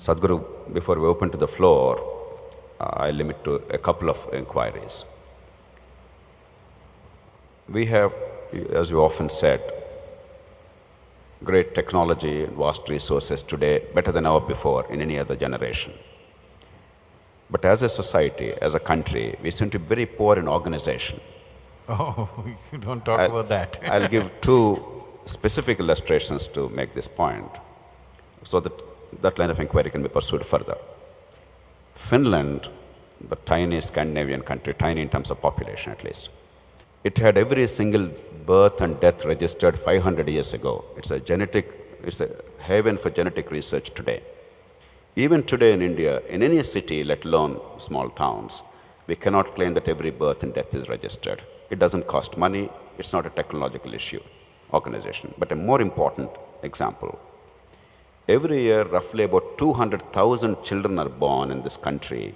Sadhguru, before we open to the floor, I limit to a couple of inquiries. We have, as you often said, great technology and vast resources today, better than ever before in any other generation. But as a society, as a country, we seem to be very poor in organization. Oh, you don't talk about that. I'll give two specific illustrations to make this point, so that that line of inquiry can be pursued further. Finland, the tiny Scandinavian country, tiny in terms of population at least, it had every single birth and death registered 500 years ago. It's a haven for genetic research today. Even today in India, in any city, let alone small towns, we cannot claim that every birth and death is registered. It doesn't cost money, it's not a technological issue, organization. But a more important example, every year roughly about 200,000 children are born in this country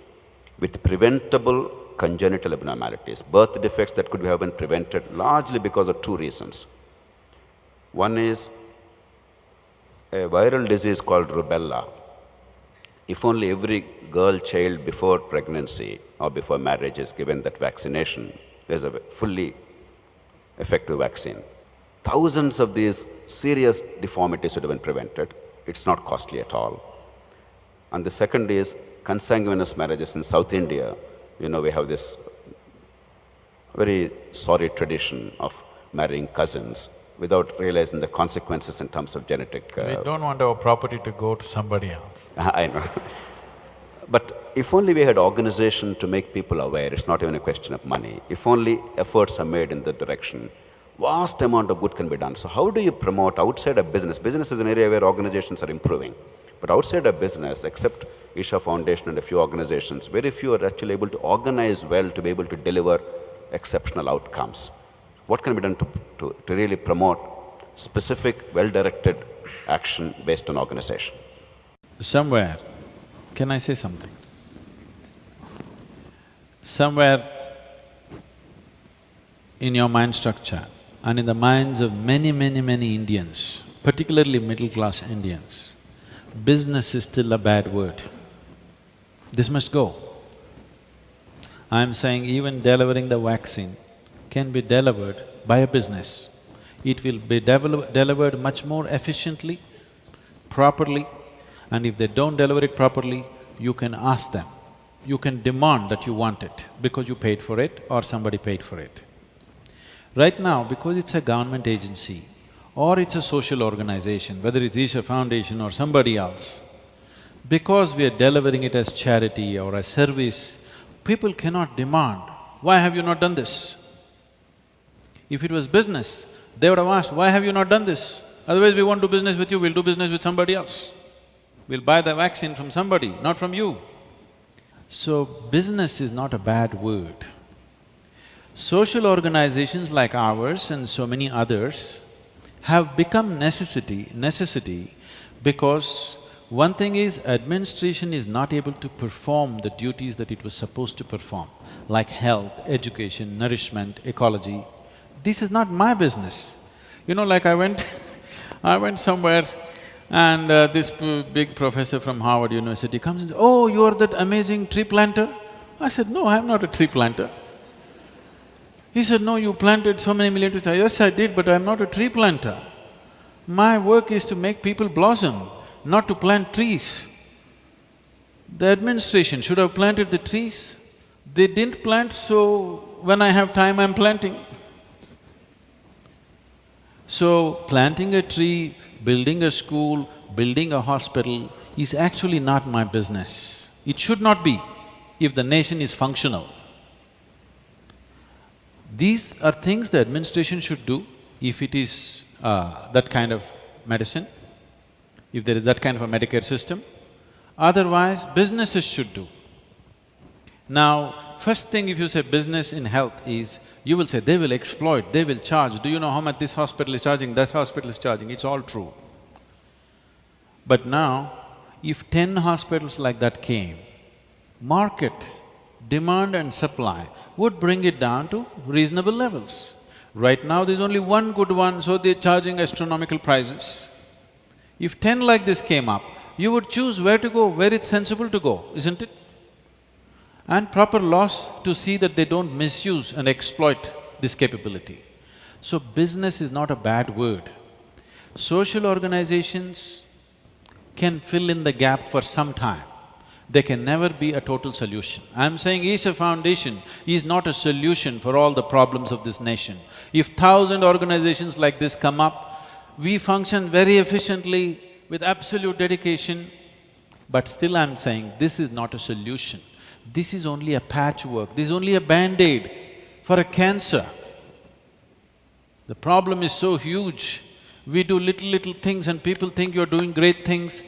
with preventable congenital abnormalities, birth defects that could have been prevented largely because of two reasons. One is a viral disease called rubella. If only every girl child before pregnancy or before marriage is given that vaccination, there's a fully effective vaccine. Thousands of these serious deformities would have been prevented. It's not costly at all. And the second is consanguineous marriages in South India. You know, we have this very sorry tradition of marrying cousins without realizing the consequences in terms of genetic… We don't want our property to go to somebody else. I know. But if only we had organization to make people aware, it's not even a question of money. If only efforts are made in that direction, vast amount of good can be done. So how do you promote outside of business? Business is an area where organizations are improving. But outside of business, except Isha Foundation and a few organizations, very few are actually able to organize well to be able to deliver exceptional outcomes. What can be done to really promote specific, well-directed action based on organization? Somewhere, can I say something? Somewhere in your mind structure and in the minds of many Indians, particularly middle-class Indians, business is still a bad word. This must go. I'm saying even delivering the vaccine can be delivered by a business. It will be delivered much more efficiently, properly, and if they don't deliver it properly, you can ask them. You can demand that you want it because you paid for it or somebody paid for it. Right now, because it's a government agency or it's a social organization, whether it's Isha Foundation or somebody else, because we are delivering it as charity or as service, people cannot demand, why have you not done this? If it was business, they would have asked, why have you not done this? Otherwise we won't do business with you, we'll do business with somebody else. We'll buy the vaccine from somebody, not from you. So, business is not a bad word. Social organizations like ours and so many others have become necessity because one thing is, administration is not able to perform the duties that it was supposed to perform, like health, education, nourishment, ecology. This is not my business. You know, like I went somewhere and this big professor from Harvard University comes and says, "Oh, you are that amazing tree planter?" I said, "No, I am not a tree planter." He said, "No, you planted so many million trees." Yes, I did, but I am not a tree planter. My work is to make people blossom, not to plant trees. The administration should have planted the trees. They didn't plant, so when I have time, I'm planting. So, planting a tree, building a school, building a hospital is actually not my business. It should not be if the nation is functional. These are things the administration should do if it is that kind of medicine, if there is that kind of a Medicare system. Otherwise, businesses should do. Now, first thing if you say business in health is, you will say they will exploit, they will charge. Do you know how much this hospital is charging, that hospital is charging? It's all true. But now, if 10 hospitals like that came, market, demand and supply would bring it down to reasonable levels. Right now there's only one good one, so they're charging astronomical prices. If 10 like this came up, you would choose where to go, where it's sensible to go, isn't it? And proper laws to see that they don't misuse and exploit this capability. So business is not a bad word. Social organizations can fill in the gap for some time. They can never be a total solution. I'm saying Isha Foundation is not a solution for all the problems of this nation. If 1,000 organizations like this come up, we function very efficiently with absolute dedication, but still I'm saying this is not a solution. This is only a patchwork, this is only a band-aid for a cancer. The problem is so huge. We do little things and people think you're doing great things.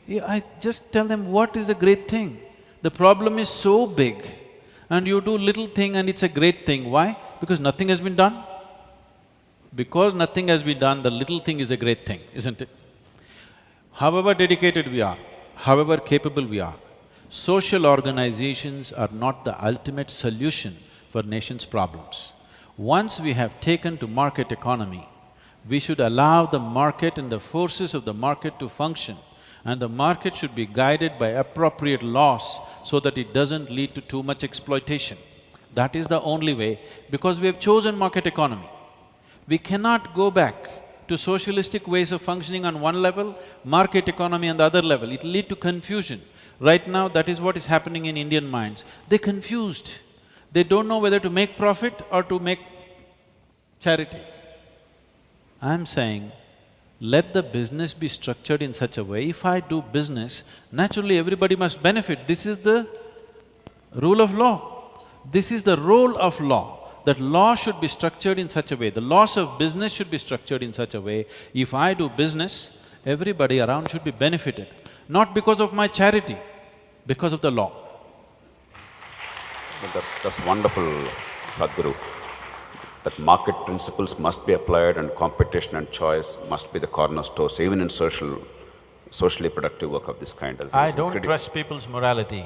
Yeah, I just tell them, what is a great thing? The problem is so big and you do little thing and it's a great thing. Why? Because nothing has been done. Because nothing has been done, the little thing is a great thing, isn't it? However dedicated we are, however capable we are, social organizations are not the ultimate solution for nation's problems. Once we have taken to market economy, we should allow the market and the forces of the market to function, and the market should be guided by appropriate laws so that it doesn't lead to too much exploitation. That is the only way, because we have chosen market economy. We cannot go back to socialistic ways of functioning on one level, market economy on the other level. It'll lead to confusion. Right now, that is what is happening in Indian minds. They're confused. They don't know whether to make profit or to make charity. I'm saying, let the business be structured in such a way, if I do business, naturally everybody must benefit. This is the rule of law. This is the role of law, that law should be structured in such a way, the laws of business should be structured in such a way, if I do business, everybody around should be benefited, not because of my charity, because of the law. Well, that's wonderful, Sadhguru. That market principles must be applied and competition and choice must be the cornerstones, even in socially productive work of this kind. I don't trust people's morality.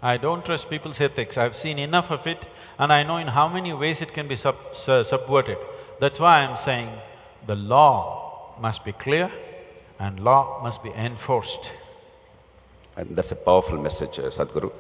I don't trust people's ethics. I've seen enough of it and I know in how many ways it can be subverted. That's why I'm saying the law must be clear and law must be enforced. And that's a powerful message, Sadhguru.